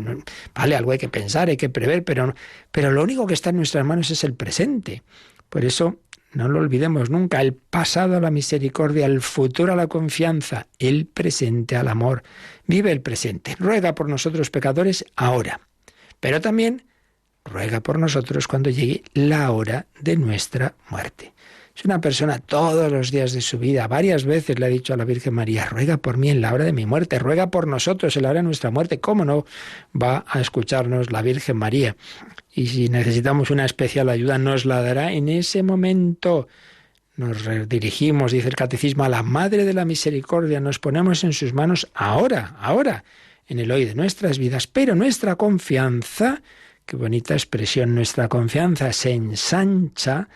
vale, algo hay que pensar, hay que prever, pero lo único que está en nuestras manos es el presente. Por eso, no lo olvidemos nunca, el pasado a la misericordia, el futuro a la confianza, el presente al amor. Vive el presente. Ruega por nosotros pecadores ahora, pero también ruega por nosotros cuando llegue la hora de nuestra muerte. Si una persona todos los días de su vida, varias veces le ha dicho a la Virgen María, ruega por mí en la hora de mi muerte, ruega por nosotros en la hora de nuestra muerte, ¿cómo no va a escucharnos la Virgen María? Y si necesitamos una especial ayuda, nos la dará en ese momento. Nos redirigimos, dice el Catecismo, a la Madre de la Misericordia, nos ponemos en sus manos ahora, en el hoy de nuestras vidas, pero nuestra confianza, qué bonita expresión, nuestra confianza se ensancha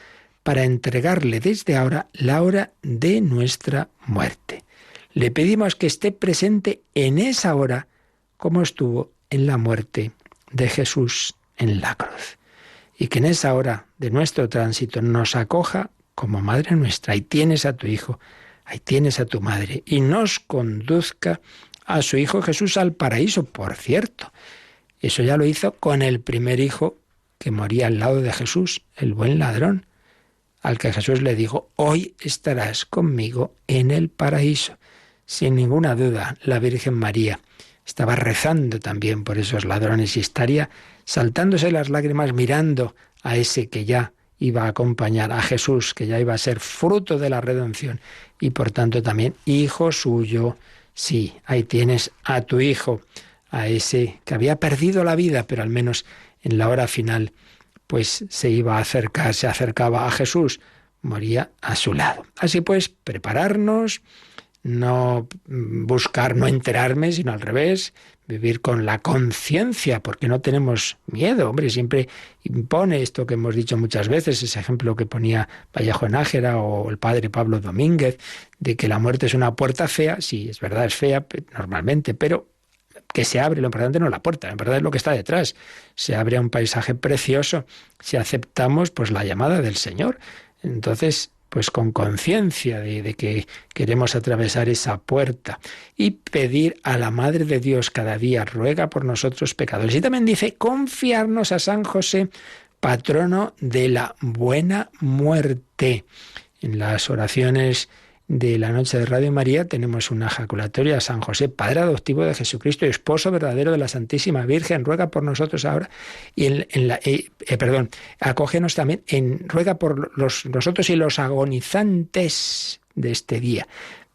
para entregarle desde ahora la hora de nuestra muerte. Le pedimos que esté presente en esa hora como estuvo en la muerte de Jesús en la cruz. Y que en esa hora de nuestro tránsito nos acoja como Madre nuestra. Ahí tienes a tu Hijo, ahí tienes a tu Madre. Y nos conduzca a su Hijo Jesús al paraíso. Por cierto, eso ya lo hizo con el primer hijo que moría al lado de Jesús, el buen ladrón, al que Jesús le dijo, hoy estarás conmigo en el paraíso. Sin ninguna duda, la Virgen María estaba rezando también por esos ladrones y estaría saltándose las lágrimas mirando a ese que ya iba a acompañar a Jesús, que ya iba a ser fruto de la redención y por tanto también hijo suyo. Sí, ahí tienes a tu hijo, a ese que había perdido la vida, pero al menos en la hora final pues se iba a acercar, se acercaba a Jesús, moría a su lado. Así pues, prepararnos, no buscar no enterarme, sino al revés, vivir con la conciencia, porque no tenemos miedo. Hombre, siempre impone esto que hemos dicho muchas veces, ese ejemplo que ponía Vallejo Nájera o el padre Pablo Domínguez, de que la muerte es una puerta fea. Sí, es verdad, es fea normalmente, pero que se abre, lo importante no es la puerta, en verdad es lo que está detrás. Se abre a un paisaje precioso si aceptamos pues la llamada del Señor. Entonces, pues con conciencia de que queremos atravesar esa puerta y pedir a la Madre de Dios cada día, ruega por nosotros pecadores. Y también dice, confiarnos a San José, patrono de la buena muerte. En las oraciones de la noche de Radio María tenemos una ejaculatoria a San José, Padre adoptivo de Jesucristo y esposo verdadero de la Santísima Virgen, ruega por nosotros ahora. Y acógenos también ruega por nosotros y los agonizantes de este día.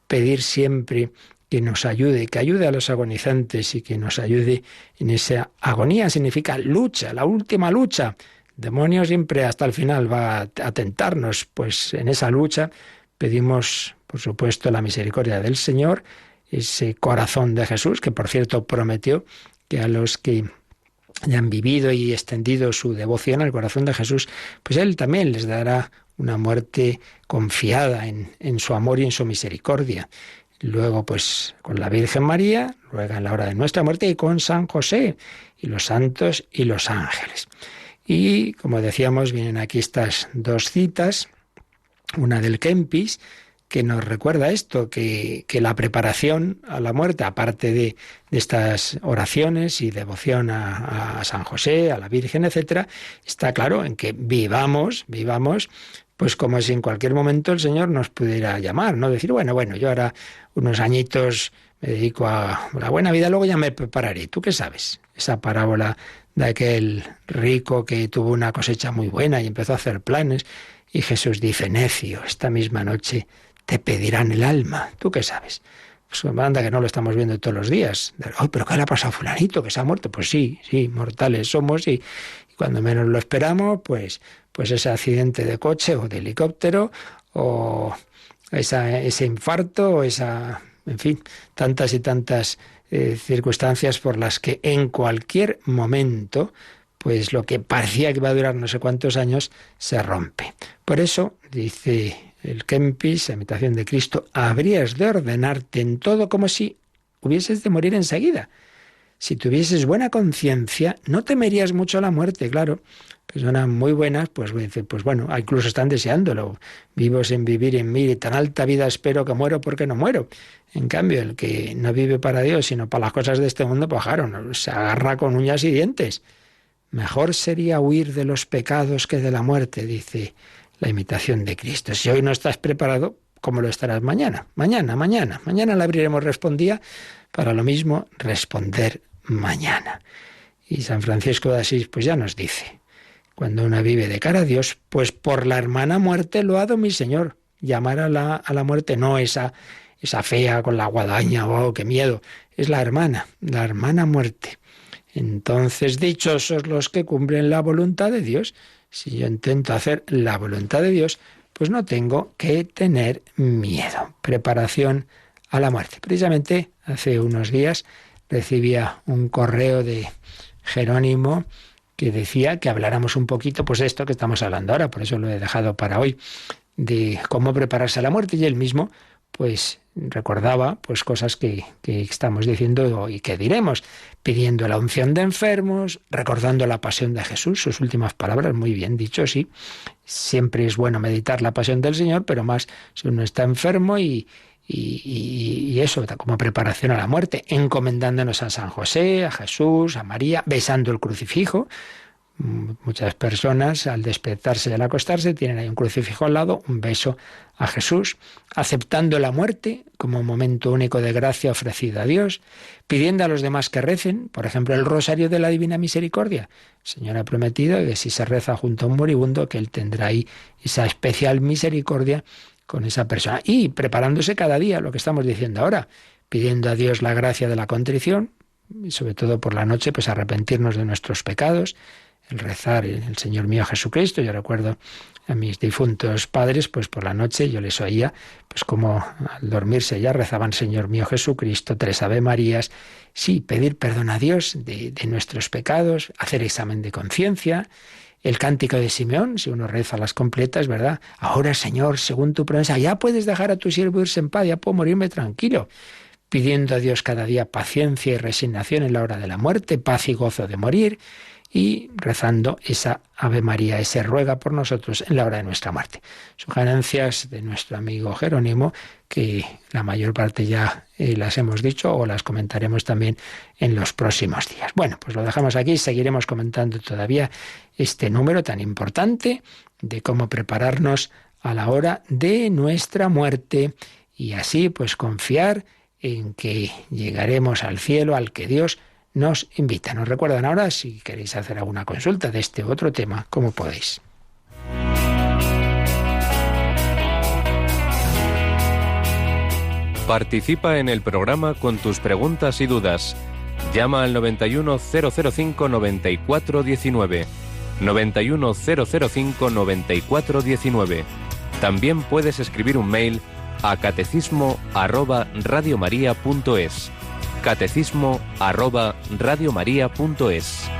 Pedir siempre que nos ayude, que ayude a los agonizantes y que nos ayude en esa agonía. Significa lucha, la última lucha. El demonio siempre hasta el final va a tentarnos, pues en esa lucha pedimos por supuesto, la misericordia del Señor, ese corazón de Jesús, que por cierto prometió que a los que hayan vivido y extendido su devoción al corazón de Jesús, pues Él también les dará una muerte confiada en su amor y en su misericordia. Luego, pues, con la Virgen María, ruega en la hora de nuestra muerte, y con San José, y los santos y los ángeles. Y, como decíamos, vienen aquí estas dos citas, una del Kempis, que nos recuerda esto, que la preparación a la muerte, aparte de estas oraciones y devoción a San José, a la Virgen, etcétera, está claro en que vivamos, pues como si en cualquier momento el Señor nos pudiera llamar, ¿no? Decir, bueno, yo ahora unos añitos me dedico a la buena vida, luego ya me prepararé. ¿Tú qué sabes? Esa parábola de aquel rico que tuvo una cosecha muy buena y empezó a hacer planes, y Jesús dice, necio, esta misma noche te pedirán el alma. ¿Tú qué sabes? Pues anda que no lo estamos viendo todos los días. Ay, ¿pero qué le ha pasado a fulanito? ¿Que se ha muerto? Pues sí, mortales somos y cuando menos lo esperamos, pues ese accidente de coche o de helicóptero o ese infarto o en fin, tantas y tantas circunstancias por las que en cualquier momento, pues lo que parecía que iba a durar no sé cuántos años, se rompe. Por eso, dice el Kempis, la imitación de Cristo, habrías de ordenarte en todo como si hubieses de morir enseguida. Si tuvieses buena conciencia, no temerías mucho la muerte, claro. Personas muy buenas, pues bueno, incluso están deseándolo. Vivo sin vivir en mí, y tan alta vida espero que muero porque no muero. En cambio, el que no vive para Dios, sino para las cosas de este mundo, pues claro, se agarra con uñas y dientes. Mejor sería huir de los pecados que de la muerte, dice la imitación de Cristo. Si hoy no estás preparado, ¿cómo lo estarás mañana? Mañana le abriremos respondía, para lo mismo responder mañana. Y San Francisco de Asís pues ya nos dice, cuando uno vive de cara a Dios, pues por la hermana muerte lo ha dado mi Señor. Llamar a la muerte no esa fea con la guadaña, oh, qué miedo, es la hermana muerte. Entonces, dichosos los que cumplen la voluntad de Dios. Si yo intento hacer la voluntad de Dios, pues no tengo que tener miedo. Preparación a la muerte. Precisamente hace unos días recibía un correo de Jerónimo que decía que habláramos un poquito, pues de esto que estamos hablando ahora, por eso lo he dejado para hoy, de cómo prepararse a la muerte, y él mismo pues recordaba pues cosas que estamos diciendo y que diremos, pidiendo la unción de enfermos, recordando la pasión de Jesús, sus últimas palabras, muy bien dicho, sí. Siempre es bueno meditar la pasión del Señor, pero más si uno está enfermo y eso, como preparación a la muerte, encomendándonos a San José, a Jesús, a María, besando el crucifijo. Muchas personas al despertarse y al acostarse tienen ahí un crucifijo al lado, un beso a Jesús, aceptando la muerte como un momento único de gracia ofrecida a Dios, pidiendo a los demás que recen, por ejemplo, el rosario de la Divina Misericordia. El Señor ha prometido que si se reza junto a un moribundo, que Él tendrá ahí esa especial misericordia con esa persona. Y preparándose cada día, lo que estamos diciendo ahora, pidiendo a Dios la gracia de la contrición, y sobre todo por la noche, pues arrepentirnos de nuestros pecados, el rezar el Señor mío Jesucristo. Yo recuerdo a mis difuntos padres, pues por la noche yo les oía, pues como al dormirse ya rezaban Señor mío Jesucristo, 3 Ave Marías. Sí, pedir perdón a Dios de nuestros pecados, hacer examen de conciencia. El cántico de Simeón, si uno reza las completas, ¿verdad? Ahora, Señor, según tu promesa, ya puedes dejar a tu siervo irse en paz, ya puedo morirme tranquilo. Pidiendo a Dios cada día paciencia y resignación en la hora de la muerte, paz y gozo de morir, y rezando esa Ave María, ese ruega por nosotros en la hora de nuestra muerte. Sugerencias de nuestro amigo Jerónimo, que la mayor parte ya las hemos dicho o las comentaremos también en los próximos días. Bueno, pues lo dejamos aquí, seguiremos comentando todavía este número tan importante de cómo prepararnos a la hora de nuestra muerte y así pues confiar en que llegaremos al cielo al que Dios nos invita. Nos recuerdan ahora, si queréis hacer alguna consulta de este u otro tema, ¿cómo podéis? Participa en el programa con tus preguntas y dudas. Llama al 91005-9419. 91005-9419. También puedes escribir un mail a catecismo@radiomaria.es. catecismo@radiomaria.es.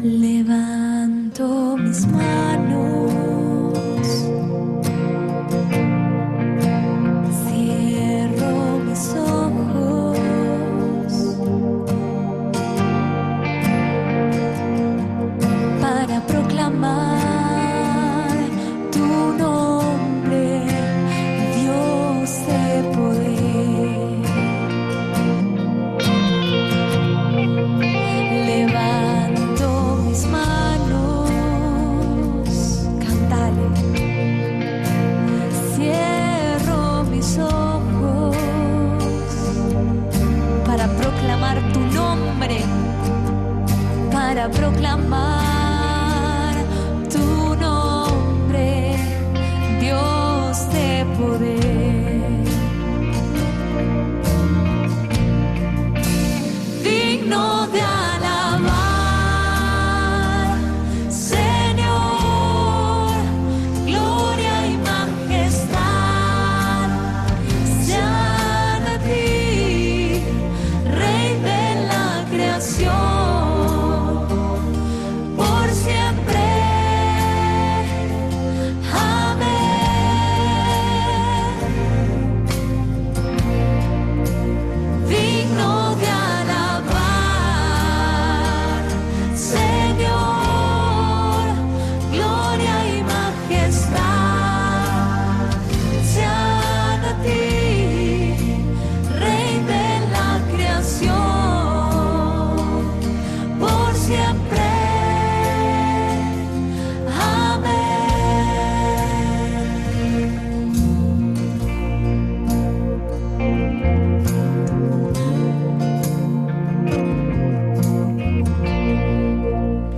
Levanto mis manos, cierro mis ojos para proclamar tu nombre, Dios de poder. Levanto mis manos, cantale. Cierro mis ojos para proclamar tu nombre, para proclamar tu nombre, Dios de poder. Digno de alabar, Señor, gloria y majestad sean a ti, Rey de la creación, por siempre. Amén. Digno de alabar, Señor, gloria y majestad sean a ti, Rey de la creación, por siempre.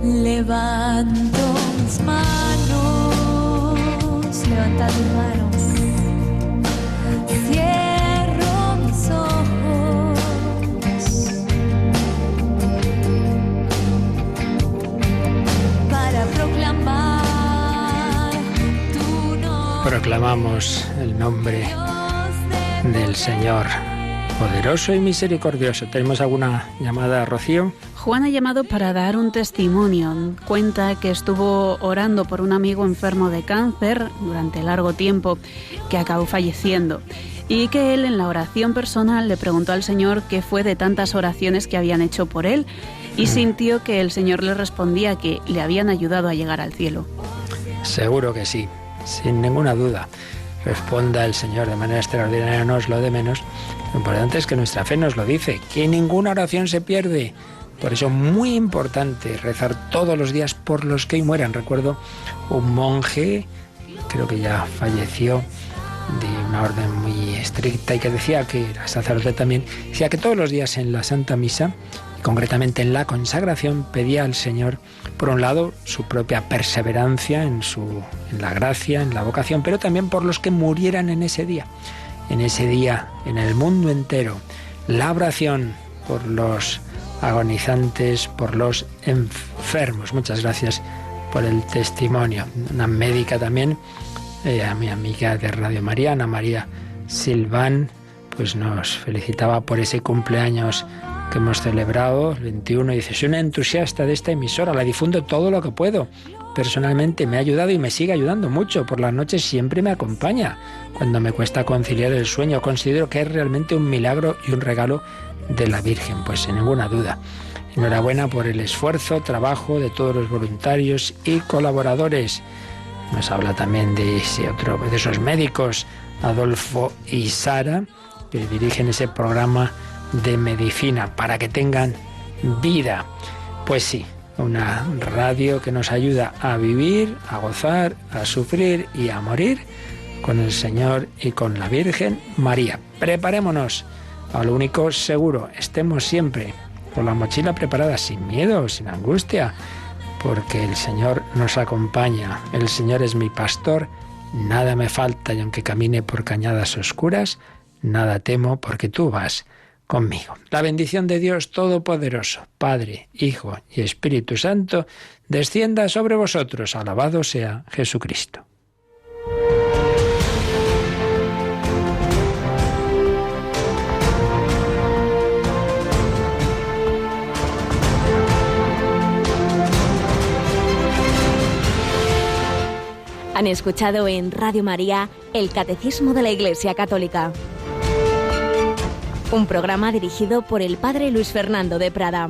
Levanto mis manos, levanta tus manos. Cierro mis ojos para proclamar tu nombre. Proclamamos el nombre del Señor, poderoso y misericordioso. ¿Tenemos alguna llamada, Rocío? Juan ha llamado para dar un testimonio. Cuenta que estuvo orando por un amigo enfermo de cáncer durante largo tiempo, que acabó falleciendo, y que él en la oración personal le preguntó al Señor qué fue de tantas oraciones que habían hecho por él, y sintió que el Señor le respondía que le habían ayudado a llegar al cielo. Seguro que sí, sin ninguna duda. Responda el Señor de manera extraordinaria, no es lo de menos. Lo importante es que nuestra fe nos lo dice, que ninguna oración se pierde. Por eso, muy importante rezar todos los días por los que hoy mueran. Recuerdo un monje, creo que ya falleció, de una orden muy estricta y que decía, que era sacerdote también, decía que todos los días en la Santa Misa, concretamente en la consagración, pedía al Señor, por un lado, su propia perseverancia en la gracia, en la vocación, pero también por los que murieran en ese día, en el mundo entero. La oración por los agonizantes, por los enfermos. Muchas gracias por el testimonio. Una médica también, a mi amiga de Radio María, Ana María Silván, pues nos felicitaba por ese cumpleaños que hemos celebrado, el 21, y dice: soy una entusiasta de esta emisora, la difundo todo lo que puedo. Personalmente me ha ayudado y me sigue ayudando mucho. Por las noches siempre me acompaña. Cuando me cuesta conciliar el sueño, considero que es realmente un milagro y un regalo de la Virgen, pues sin ninguna duda. Enhorabuena por el esfuerzo, trabajo de todos los voluntarios y colaboradores. Nos habla también de esos médicos, Adolfo y Sara, que dirigen ese programa de medicina para que tengan vida. Pues sí, una radio que nos ayuda a vivir, a gozar, a sufrir y a morir con el Señor y con la Virgen María. Preparémonos a lo único seguro, estemos siempre con la mochila preparada, sin miedo, sin angustia, porque el Señor nos acompaña. El Señor es mi pastor, nada me falta, y aunque camine por cañadas oscuras, nada temo, porque tú vas conmigo. La bendición de Dios Todopoderoso, Padre, Hijo y Espíritu Santo, descienda sobre vosotros. Alabado sea Jesucristo. Han escuchado en Radio María el Catecismo de la Iglesia Católica, un programa dirigido por el Padre Luis Fernando de Prada.